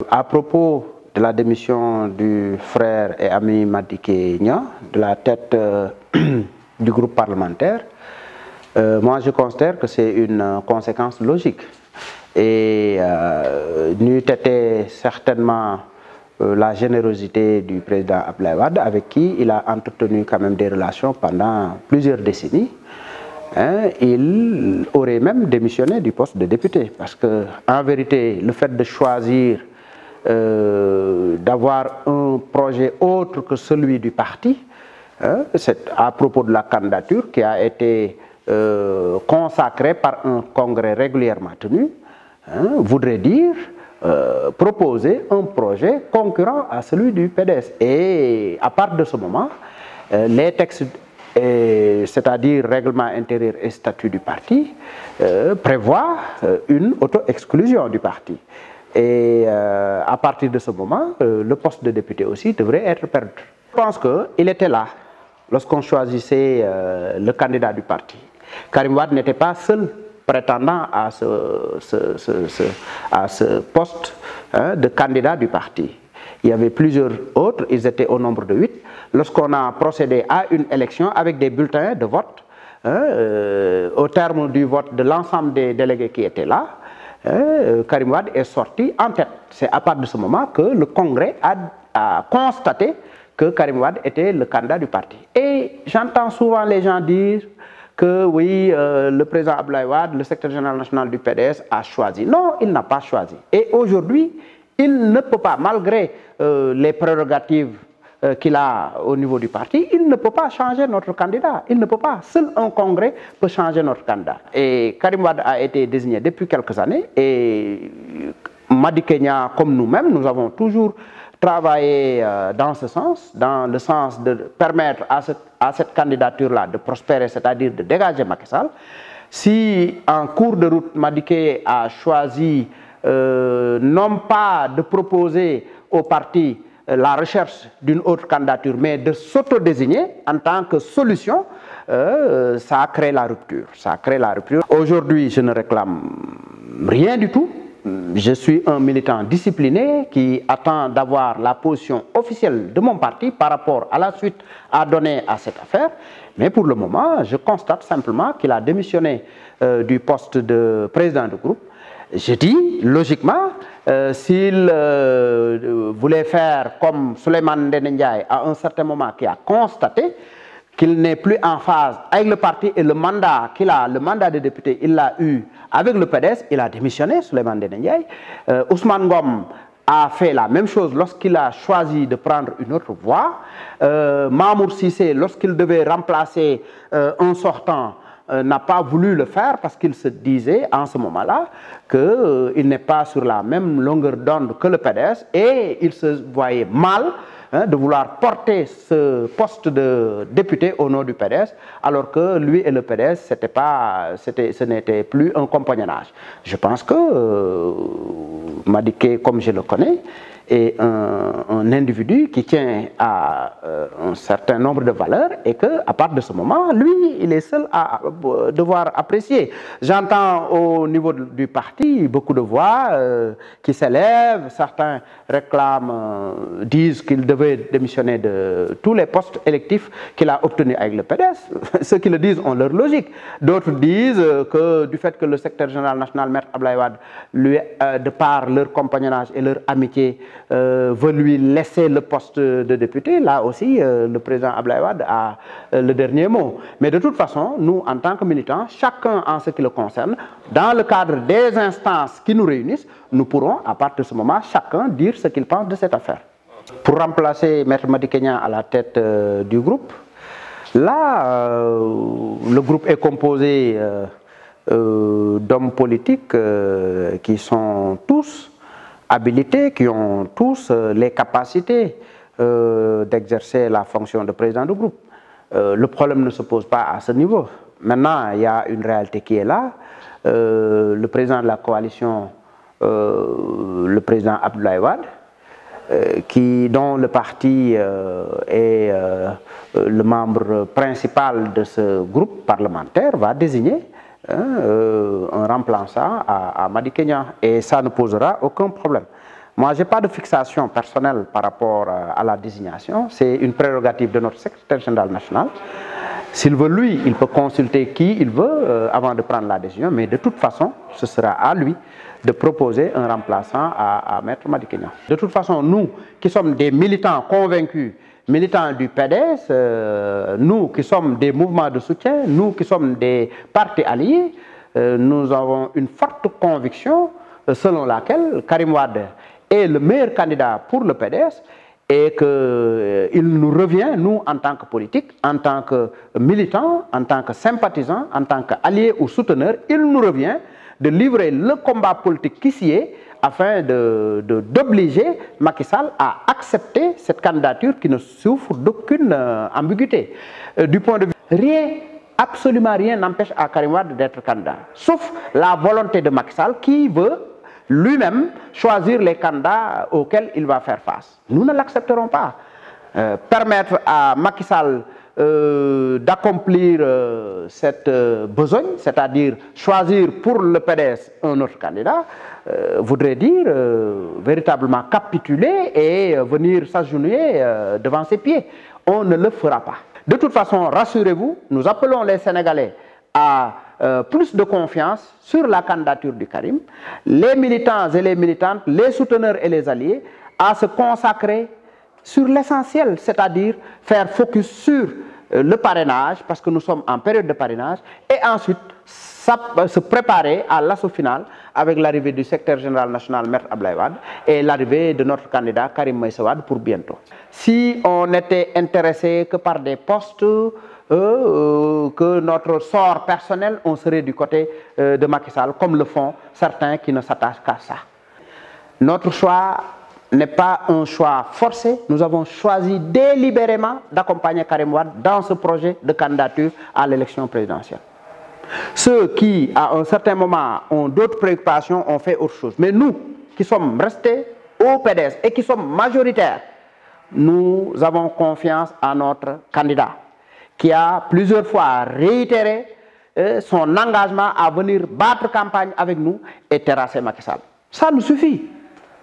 À propos de la démission du frère et ami Madické Niang, de la tête du groupe parlementaire, moi je considère que c'est une conséquence logique et n'eût été certainement la générosité du président Abdoulaye Wade, avec qui il a entretenu quand même des relations pendant plusieurs décennies. Il aurait même démissionné du poste de député, parce que en vérité le fait de choisir d'avoir un projet autre que celui du parti, c'est à propos de la candidature qui a été consacrée par un congrès régulièrement tenu, voudrait dire proposer un projet concurrent à celui du PDS. Et à partir de ce moment, les textes, c'est-à-dire règlement intérieur et statut du parti, prévoient une auto-exclusion du parti. Et à partir de ce moment, le poste de député aussi devrait être perdu. Je pense qu'il était là lorsqu'on choisissait le candidat du parti. Karim Wade n'était pas seul prétendant à ce poste de candidat du parti. Il y avait plusieurs autres, ils étaient au nombre de 8. Lorsqu'on a procédé à une élection avec des bulletins de vote, au terme du vote de l'ensemble des délégués qui étaient là, Karim Wade est sorti en tête. C'est à partir de ce moment que le Congrès a constaté que Karim Wade était le candidat du parti. Et j'entends souvent les gens dire que oui, le président Abdoulaye Wade, le secrétaire général national du PDS, a choisi. Non, il n'a pas choisi. Et aujourd'hui, il ne peut pas, malgré les prérogatives qu'il a au niveau du parti, il ne peut pas changer notre candidat. Il ne peut pas. Seul un congrès peut changer notre candidat. Et Karim Wade a été désigné depuis quelques années. Et Madické Niang, comme nous-mêmes, nous avons toujours travaillé dans ce sens, dans le sens de permettre à cette candidature-là de prospérer, c'est-à-dire de dégager Macky Sall. Si en cours de route, Madické a choisi non pas de proposer au parti la recherche d'une autre candidature, mais de s'auto-désigner en tant que solution, ça a créé la rupture. Ça a créé la rupture. Aujourd'hui, je ne réclame rien du tout. Je suis un militant discipliné qui attend d'avoir la position officielle de mon parti par rapport à la suite à donner à cette affaire. Mais pour le moment, je constate simplement qu'il a démissionné du poste de président de groupe. Je dis, logiquement, s'il voulait faire comme Souleymane Ndéné Ndiaye à un certain moment, qui a constaté qu'il n'est plus en phase avec le parti et le mandat qu'il a, le mandat de député, il l'a eu avec le PDS, il a démissionné, Souleymane Ndéné Ndiaye. Ousmane Ngom a fait la même chose lorsqu'il a choisi de prendre une autre voie. Mamour Cissé, lorsqu'il devait remplacer un sortant, n'a pas voulu le faire parce qu'il se disait en ce moment-là qu'il n'est pas sur la même longueur d'onde que le PDS et il se voyait mal de vouloir porter ce poste de député au nom du PDS, alors que lui et le PDS, ce n'était plus un compagnonnage. Je pense que Madické, comme je le connais, est un individu qui tient à un certain nombre de valeurs et qu'à partir de ce moment, lui, il est seul à devoir apprécier. J'entends au niveau du parti beaucoup de voix qui s'élèvent, certains réclament, disent qu'il devait démissionner de tous les postes électifs qu'il a obtenus avec le PDS. Ceux qui le disent ont leur logique. D'autres disent que du fait que le secrétaire général national, Maître Abdoulaye Wade, lui, de par leur compagnonnage et leur amitié, veut lui laisser le poste de député, là aussi le président Abdoulaye Wade a le dernier mot. Mais de toute façon, nous en tant que militants, chacun en ce qui le concerne, dans le cadre des instances qui nous réunissent, nous pourrons à partir de ce moment chacun dire ce qu'il pense de cette affaire. Pour remplacer Maître Madické Niang à la tête du groupe, là le groupe est composé d'hommes politiques qui sont tous habilités, qui ont tous les capacités d'exercer la fonction de président de groupe. Le problème ne se pose pas à ce niveau. Maintenant, il y a une réalité qui est là. Le président de la coalition, le président Abdoulaye Wade, dont le parti est le membre principal de ce groupe parlementaire, va désigner un remplaçant à Madické Niang et ça ne posera aucun problème. Moi, je n'ai pas de fixation personnelle par rapport à la désignation. C'est une prérogative de notre secrétaire général national. S'il veut, lui, il peut consulter qui il veut avant de prendre la décision, mais de toute façon, ce sera à lui de proposer un remplaçant à Maître Madické Niang. De toute façon, nous qui sommes des militants convaincus, militants du PDS, nous qui sommes des mouvements de soutien, nous qui sommes des partis alliés, nous avons une forte conviction selon laquelle Karim Wade est le meilleur candidat pour le PDS et qu'il nous revient, nous, en tant que politiques, en tant que militants, en tant que sympathisants, en tant qu'alliés ou souteneurs, il nous revient de livrer le combat politique qui s'y est afin d'obliger Macky Sall à accepter cette candidature qui ne souffre d'aucune ambiguïté. Du point de vue, rien, absolument rien n'empêche à Karim Wade d'être candidat, sauf la volonté de Macky Sall qui veut lui-même choisir les candidats auxquels il va faire face. Nous ne l'accepterons pas. Permettre à Macky Sall d'accomplir cette besogne, c'est-à-dire choisir pour le PDS un autre candidat, voudrait dire véritablement capituler et venir s'agenouiller devant ses pieds. On ne le fera pas. De toute façon, rassurez-vous, nous appelons les Sénégalais à plus de confiance sur la candidature du Karim, les militants et les militantes, les souteneurs et les alliés, à se consacrer sur l'essentiel, c'est-à-dire faire focus sur le parrainage, parce que nous sommes en période de parrainage, et ensuite se préparer à l'assaut final avec l'arrivée du secrétaire général national, Maître Abdoulaye Wade, et l'arrivée de notre candidat Karim Meïssa Wade pour bientôt. Si on était intéressé que par des postes, que notre sort personnel, on serait du côté de Macky Sall, comme le font certains qui ne s'attachent qu'à ça. Notre choix n'est pas un choix forcé. Nous avons choisi délibérément d'accompagner Karim Wade dans ce projet de candidature à l'élection présidentielle. Ceux qui, à un certain moment, ont d'autres préoccupations, ont fait autre chose. Mais nous, qui sommes restés au PDS et qui sommes majoritaires, nous avons confiance à notre candidat, qui a plusieurs fois réitéré son engagement à venir battre campagne avec nous et terrasser Macky Sall. Ça nous suffit.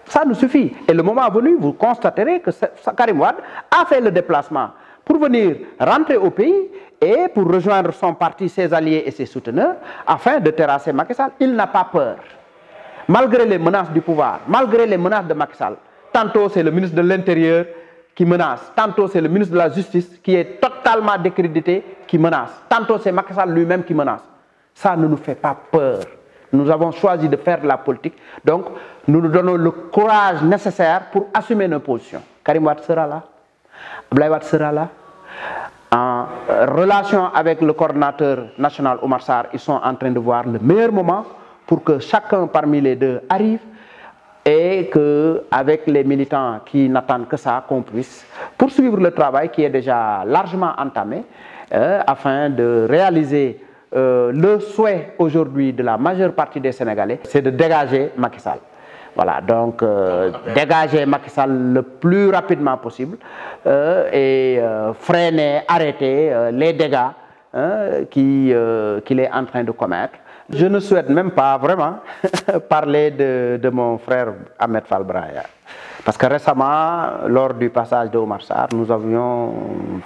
Ça nous suffit. Et le moment venu, vous constaterez que Karim Wade a fait le déplacement pour venir rentrer au pays et pour rejoindre son parti, ses alliés et ses souteneurs, afin de terrasser Macky Sall. Il n'a pas peur. Malgré les menaces du pouvoir, malgré les menaces de Macky Sall, tantôt c'est le ministre de l'Intérieur qui menace, tantôt c'est le ministre de la Justice qui est totalement décrédité qui menace, tantôt c'est Macky Sall lui-même qui menace. Ça ne nous fait pas peur. Nous avons choisi de faire de la politique, donc nous nous donnons le courage nécessaire pour assumer nos positions. Karim Wade sera là, Abdoulaye Wade sera là. En relation avec le coordinateur national Oumar Sarr, ils sont en train de voir le meilleur moment pour que chacun parmi les deux arrive et qu'avec les militants qui n'attendent que ça, qu'on puisse poursuivre le travail qui est déjà largement entamé afin de réaliser le souhait aujourd'hui de la majeure partie des Sénégalais, c'est de dégager Macky Sall. Voilà, donc dégager Macky Sall le plus rapidement possible et freiner, arrêter les dégâts qu'il est en train de commettre. Je ne souhaite même pas vraiment parler de mon frère Ahmed Fall Braya. Parce que récemment, lors du passage de Oumar Sarr, nous avions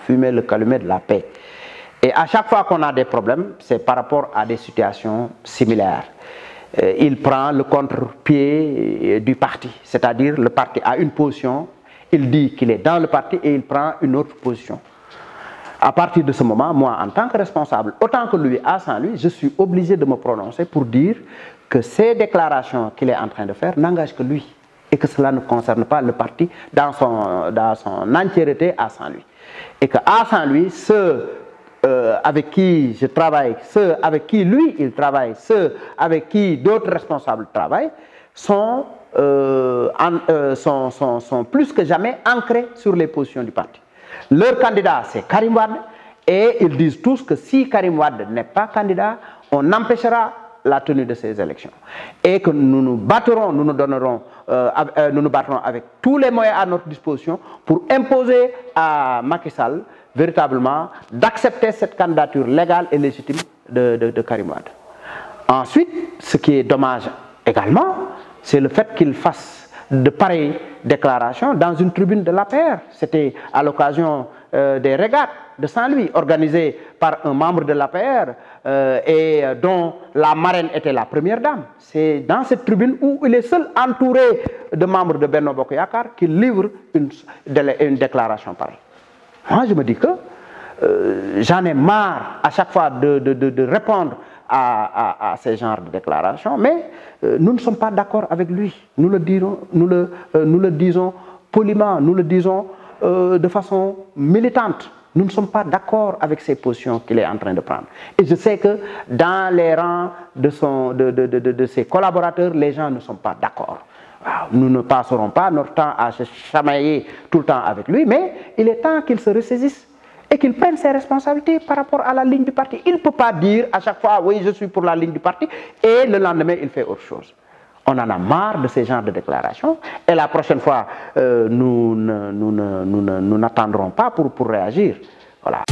fumé le calumet de la paix. Et à chaque fois qu'on a des problèmes, c'est par rapport à des situations similaires. Il prend le contre-pied du parti, c'est-à-dire le parti a une position, il dit qu'il est dans le parti et il prend une autre position. À partir de ce moment, moi, en tant que responsable, autant que lui à Saint-Louis, je suis obligé de me prononcer pour dire que ces déclarations qu'il est en train de faire n'engagent que lui et que cela ne concerne pas le parti dans son entièreté à Saint-Louis. Et qu'à Saint-Louis, ceux avec qui je travaille, ceux avec qui lui il travaille, ceux avec qui d'autres responsables travaillent, sont plus que jamais ancrés sur les positions du parti. Leur candidat, c'est Karim Wade, et ils disent tous que si Karim Wade n'est pas candidat, on empêchera la tenue de ces élections. Et que nous nous battrons, nous nous battrons avec tous les moyens à notre disposition pour imposer à Macky Sall véritablement d'accepter cette candidature légale et légitime de Karim Wade. Ensuite, ce qui est dommage également, c'est le fait qu'il fasse de pareilles déclarations dans une tribune de l'APR. C'était à l'occasion des régates de Saint-Louis organisées par un membre de l'APR et dont la marraine était la première dame. C'est dans cette tribune où il est seul entouré de membres de Benno Bokk Yakaar qu'il livre une déclaration pareille. Moi, je me dis que j'en ai marre à chaque fois de répondre à ces genres de déclarations, mais nous ne sommes pas d'accord avec lui. Nous le disons poliment, nous le disons de façon militante. Nous ne sommes pas d'accord avec ces positions qu'il est en train de prendre. Et je sais que dans les rangs de ses collaborateurs, les gens ne sont pas d'accord. Nous ne passerons pas notre temps à se chamailler tout le temps avec lui, mais il est temps qu'il se ressaisisse et qu'il prenne ses responsabilités par rapport à la ligne du parti. Il ne peut pas dire à chaque fois, oui, je suis pour la ligne du parti, et le lendemain, il fait autre chose. On en a marre de ces genres de déclarations, et la prochaine fois, nous n'attendrons pas pour réagir. Voilà.